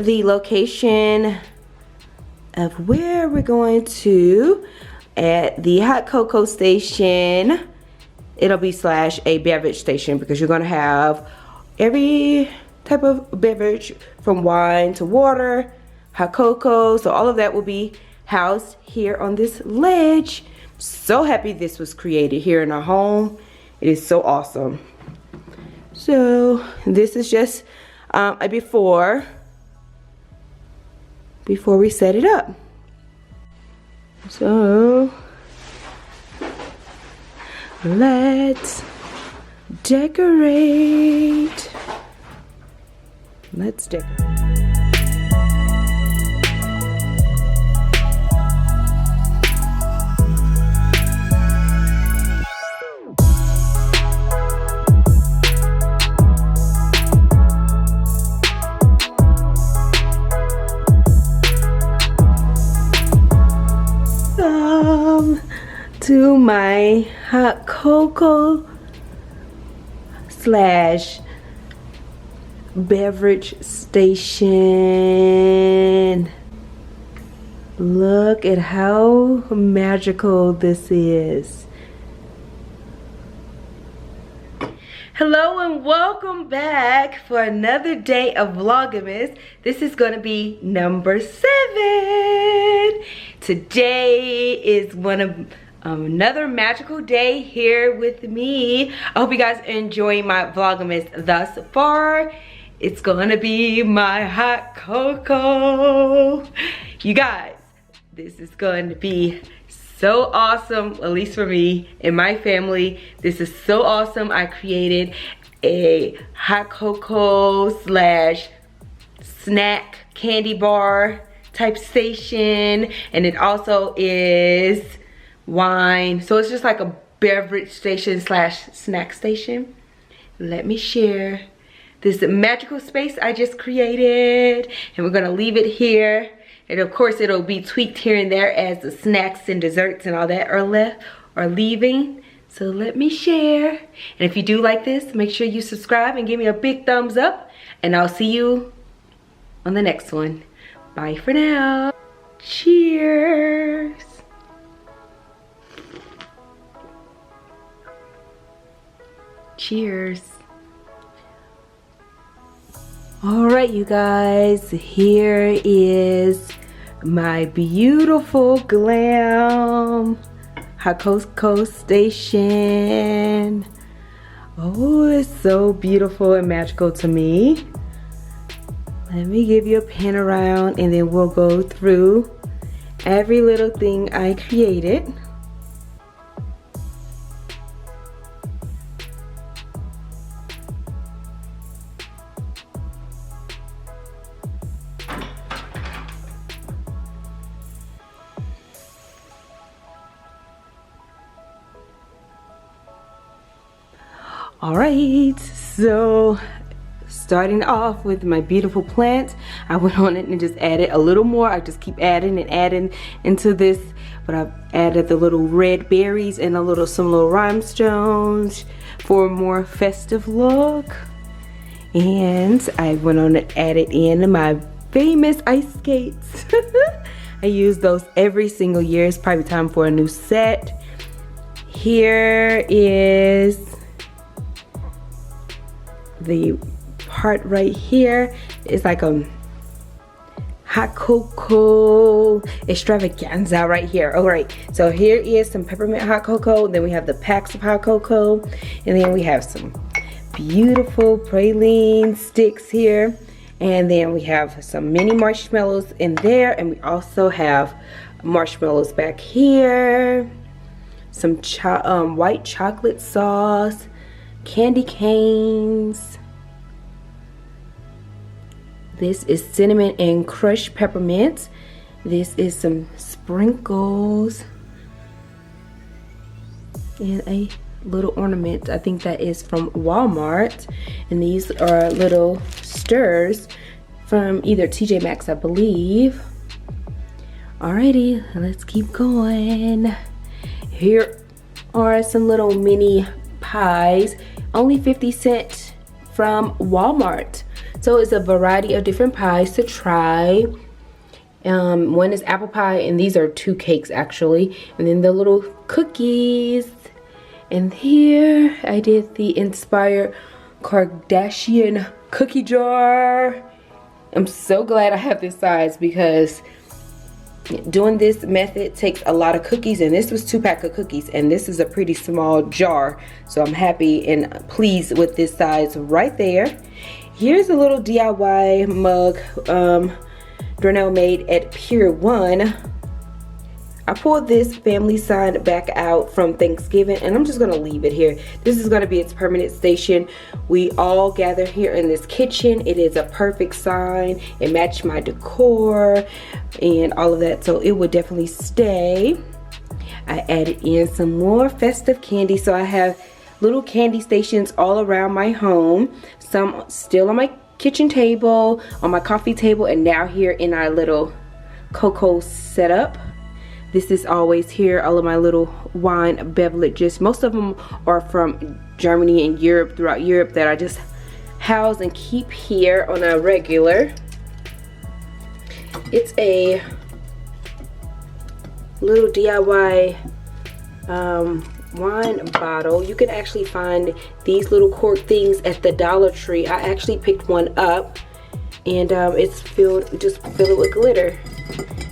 the location of where we're going to at the hot cocoa station. It'll be slash a beverage station because you're gonna have every type of beverage from wine to water, hot cocoa. So all of that will be housed here on this ledge. So happy this was created here in our home. It is so awesome. So this is just a before we set it up. So let's decorate. Let's decorate. To my hot cocoa slash beverage station. Look at how magical this is. Hello and welcome back for another day of Vlogmas. This is gonna be number 7. Today is one of another magical day here with me. I hope you guys are enjoying my Vlogmas thus far. It's gonna be my hot cocoa. You guys, this is going to be so awesome, at least for me and my family. This is so awesome. I created a hot cocoa slash snack candy bar type station, and it also is wine. So it's just like a beverage station slash snack station. Let me share this magical space I just created, and we're gonna leave it here. And of course it'll be tweaked here and there as the snacks and desserts and all that are left or leaving. So let me share. And if you do like this, make sure you subscribe and give me a big thumbs up, and I'll see you on the next one. Bye for now. Cheers. Cheers. All right, you guys, here is my beautiful Glam Hot Cocoa Station. Oh, it's so beautiful and magical to me. Let me give you a pan around, and then we'll go through every little thing I created. All right, so starting off with my beautiful plant, I went on it and just added a little more. I just keep adding and adding into this, but I've added the little red berries and some little rhinestones for a more festive look. And I went on and added in my famous ice skates. I use those every single year. It's probably time for a new set. Here is the part right here. It's like a hot cocoa extravaganza right here. All right, so here is some peppermint hot cocoa. Then we have the packs of hot cocoa, and then we have some beautiful praline sticks here, and then we have some mini marshmallows in there, and we also have marshmallows back here, some white chocolate sauce, candy canes. This is cinnamon and crushed peppermint. This is some sprinkles and a little ornament. I think that is from Walmart, and these are little stirs from either TJ Maxx, I believe. Alrighty, let's keep going. Here are some little mini pies, only 50 cents from Walmart. So it's a variety of different pies to try. One is apple pie, and these are 2 cakes actually. And then the little cookies. And here I did the inspired Kardashian cookie jar. I'm so glad I have this size because doing this method takes a lot of cookies, and this was 2-pack of cookies, and this is a pretty small jar. So I'm happy and pleased with this size right there. Here's a little DIY mug Darnell made at Pier 1. I pulled this family sign back out from Thanksgiving, and I'm just gonna leave it here. This is gonna be its permanent station. We all gather here in this kitchen. It is a perfect sign. It matched my decor and all of that, so it would definitely stay. I added in some more festive candy, so I have little candy stations all around my home. Some still on my kitchen table, on my coffee table, and now here in our little cocoa setup. This is always here, all of my little wine beverages. Most of them are from Germany and Europe, throughout Europe, that I just house and keep here on a regular. It's a little DIY wine bottle. You can actually find these little cork things at the Dollar Tree. I actually picked one up, and it's filled, just fill it with glitter.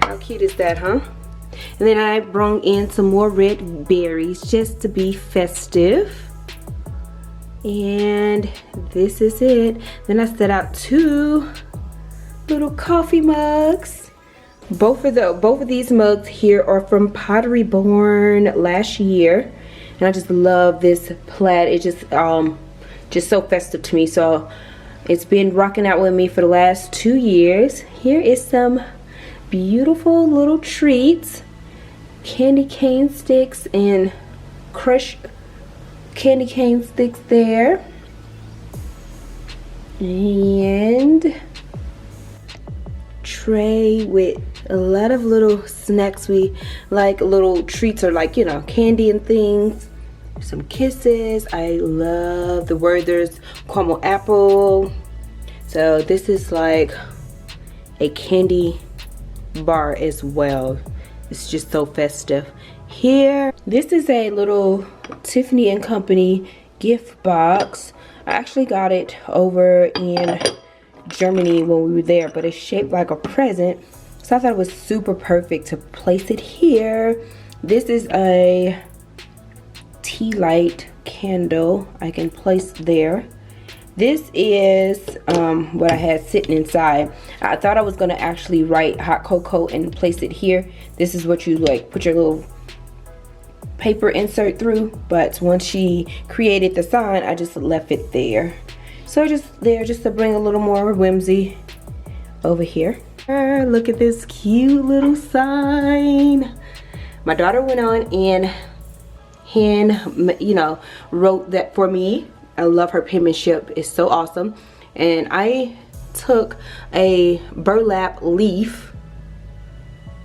How cute is that, huh? And then I brought in some more red berries just to be festive. And this is it. Then I set out 2 little coffee mugs. Both of these mugs here are from Pottery Barn last year. And I just love this plaid. It's just so festive to me. So it's been rocking out with me for the last 2 years. Here is some beautiful little treats. Candy cane sticks and crushed candy cane sticks there. And tray with a lot of little snacks. We like little treats, or like, you know, candy and things. Some kisses. I love the Werther's caramel apple. So this is like a candy bar as well. It's just so festive. Here, this is a little Tiffany & Company gift box. I actually got it over in Germany when we were there, but it's shaped like a present. So I thought it was super perfect to place it here. This is a tea light candle I can place there. This is what I had sitting inside. I thought I was gonna actually write hot cocoa and place it here. This is what you like put your little paper insert through, but once she created the sign, I just left it there. So just there, just to bring a little more whimsy over here. Look at this cute little sign. My daughter went on and wrote that for me. I love her penmanship. It's so awesome. And I took a burlap leaf,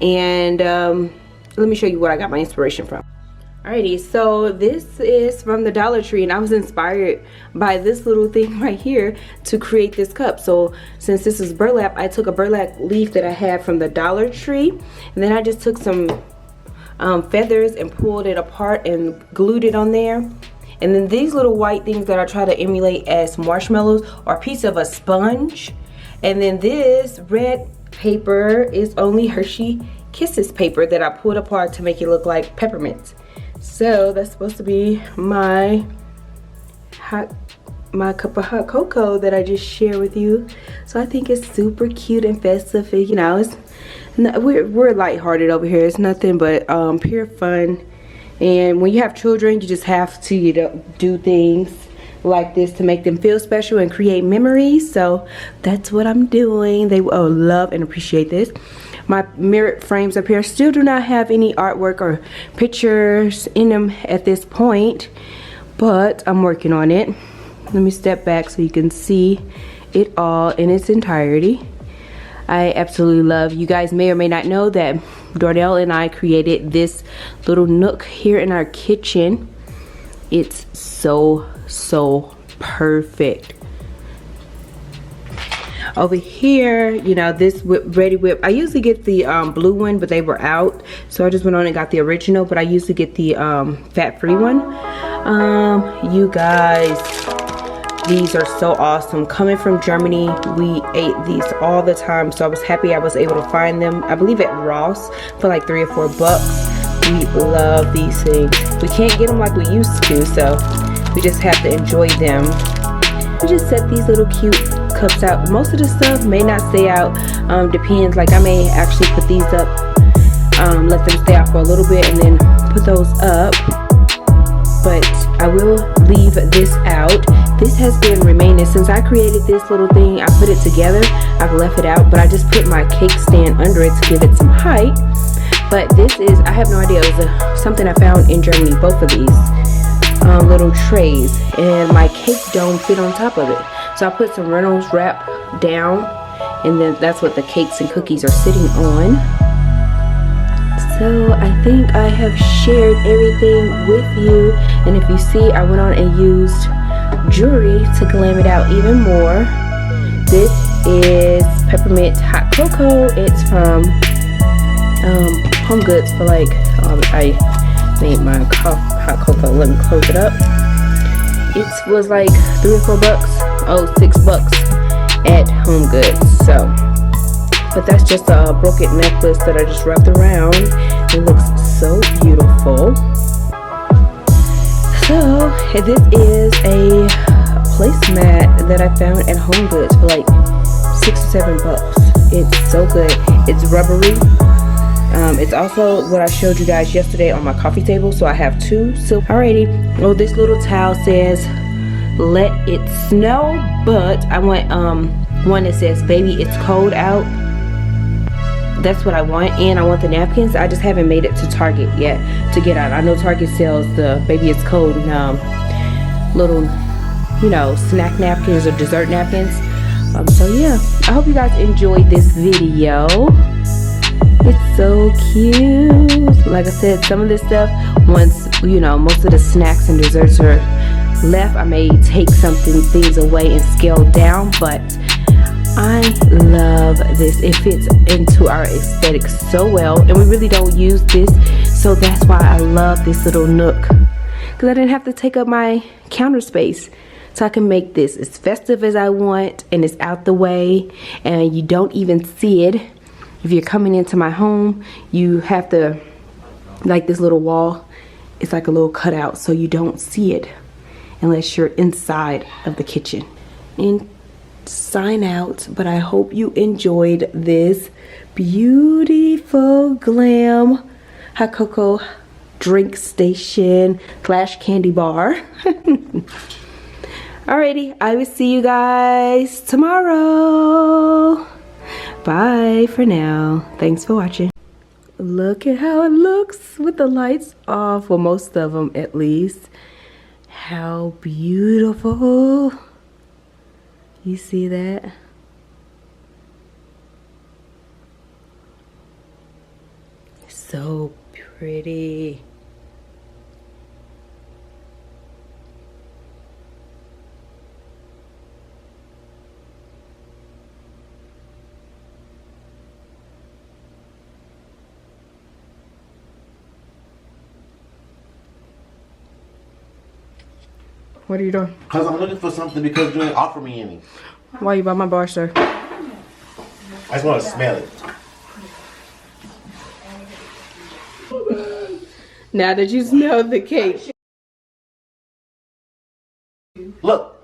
and let me show you what I got my inspiration from. Alrighty, so this is from the Dollar Tree, and I was inspired by this little thing right here to create this cup. So since this is burlap, I took a burlap leaf that I had from the Dollar Tree, and then I just took some feathers and pulled it apart and glued it on there. And then these little white things that I try to emulate as marshmallows are a piece of a sponge. And then this red paper is only Hershey Kisses paper that I pulled apart to make it look like peppermints. So that's supposed to be my cup of hot cocoa that I just shared with you. So I think it's super cute and festive. You know, we're lighthearted over here. It's nothing but pure fun. And when you have children, you just have to do things like this to make them feel special and create memories. So that's what I'm doing. They will love and appreciate this. My mirrored frames up here still do not have any artwork or pictures in them at this point, but I'm working on it. Let me step back so you can see it all in its entirety. I absolutely love, you guys may or may not know that Darnell and I created this little nook here in our kitchen. It's so perfect. Over here, you know, this Ready Whip. I usually get the blue one, but they were out. So I just went on and got the original, but I usually get the fat-free one. You guys, these are so awesome. Coming from Germany, we ate these all the time, so I was happy I was able to find them, I believe at Ross, for like $3 or $4. We love these things. We can't get them like we used to, so we just have to enjoy them. We just set these little cute cups out. Most of the stuff may not stay out, depends. Like I may actually put these up, let them stay out for a little bit and then put those up. But I will leave this out. This has been remaining since I created this little thing. I put it together. I've left it out, but I just put my cake stand under it to give it some height. But this is, I have no idea, it was something I found in Germany, both of these little trays, and my cake dome fit on top of it. So I put some Reynolds wrap down, and then that's what the cakes and cookies are sitting on. So I think I have shared everything with you, and if you see, I went on and used jewelry to glam it out even more. This is peppermint hot cocoa. It's from Home Goods for like, I made my hot cocoa. Let me close it up. It was like $3 or $4. Oh, $6 at Home Goods. So, but that's just a broken necklace that I just wrapped around. It looks so beautiful. So this is a placemat that I found at Home Goods for like $6 or $7. It's so good. It's rubbery. It's also what I showed you guys yesterday on my coffee table. So I have two. So alrighty. Oh, this little towel says "Let it snow," but I want one that says "Baby, it's cold out." That's what I want, and I want the napkins. I just haven't made it to Target yet to get out. I know Target sells the "Baby, it's cold" little, you know, snack napkins or dessert napkins. So yeah, I hope you guys enjoyed this video. It's so cute. Like I said, some of this stuff, once, you know, most of the snacks and desserts are left, I may take things away and scale down, but I love this. It fits into our aesthetic so well, and we really don't use this, so that's why I love this little nook, because I didn't have to take up my counter space. So I can make this as festive as I want, and it's out the way, and you don't even see it. If you're coming into my home, you have to, like this little wall, it's like a little cutout, so you don't see it unless you're inside of the kitchen. And sign out, but I hope you enjoyed this beautiful Glam Hot Cocoa drink station / candy bar. Alrighty, I will see you guys tomorrow. Bye for now. Thanks for watching. Look at how it looks with the lights off. Well, most of them at least. How beautiful. You see that? So pretty. What are you doing? Because I'm looking for something because you didn't offer me any. Why you buy my bar, sir? I just want to smell it. Now that you smell the cake. Look.